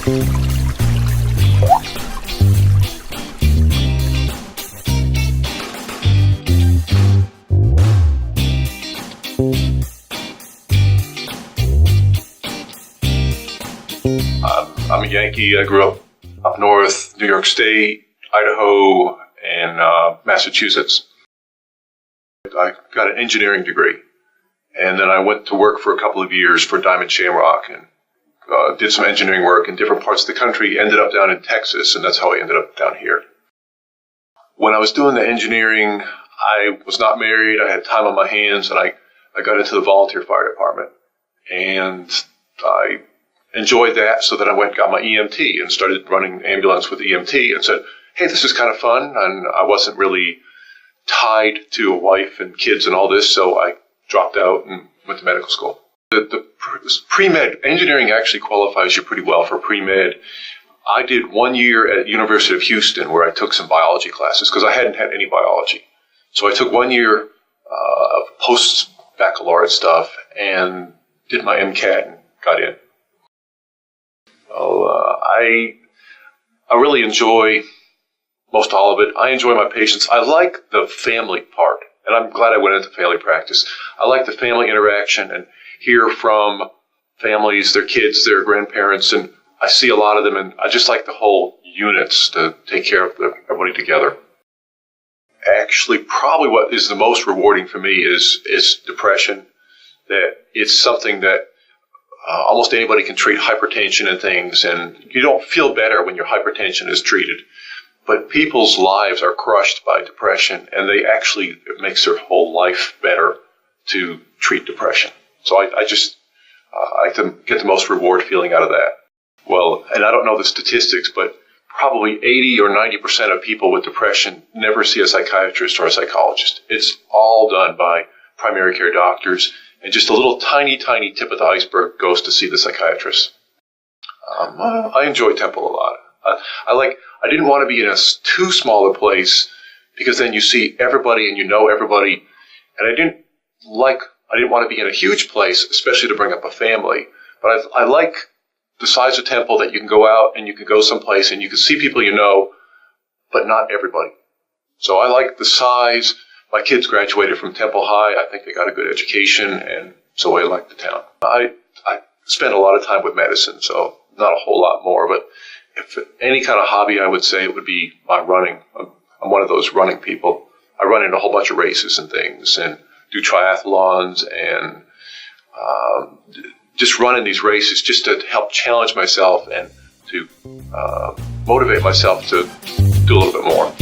I'm a Yankee. I grew up north, New York State, Idaho, and Massachusetts. I got an engineering degree, and then I went to work for a couple of years for Diamond Shamrock and did some engineering work in different parts of the country, ended up down in Texas, and that's how I ended up down here. When I was doing the engineering, I was not married. I had time on my hands, and I got into the volunteer fire department, and I enjoyed that, so that I went and got my EMT and started running ambulance with EMT and said, hey, this is kind of fun, and I wasn't really tied to a wife and kids and all this, so I dropped out and went to medical school. The Premed, engineering actually qualifies you pretty well for Premed. I did 1 year at University of Houston where I took some biology classes because I hadn't had any biology. So I took 1 year of post-baccalaureate stuff and did my MCAT and got in. I really enjoy most all of it. I enjoy my patients. I like the family part, and I'm glad I went into family practice. I like the family interaction and hear from families, their kids, their grandparents, and I see a lot of them, and I just like the whole units to take care of everybody together. Actually, probably what is the most rewarding for me is depression. That it's something that almost anybody can treat hypertension and things, and you don't feel better when your hypertension is treated. But people's lives are crushed by depression, and it makes their whole life better to treat depression. So I get the most reward feeling out of that. Well, and I don't know the statistics, but probably 80 or 90% of people with depression never see a psychiatrist or a psychologist. It's all done by primary care doctors, and just a little tiny, tiny tip of the iceberg goes to see the psychiatrist. I enjoy Temple a lot. I didn't want to be in a too small a place because then you see everybody and you know everybody. And I didn't want to be in a huge place, especially to bring up a family. But I like the size of Temple that you can go out and you can go someplace and you can see people you know, but not everybody. So I like the size. My kids graduated from Temple High. I think they got a good education, and so I like the town. I spent a lot of time with medicine, so not a whole lot more, but if any kind of hobby, I would say it would be my running. I'm one of those running people. I run in a whole bunch of races and things and do triathlons and just run in these races just to help challenge myself and to motivate myself to do a little bit more.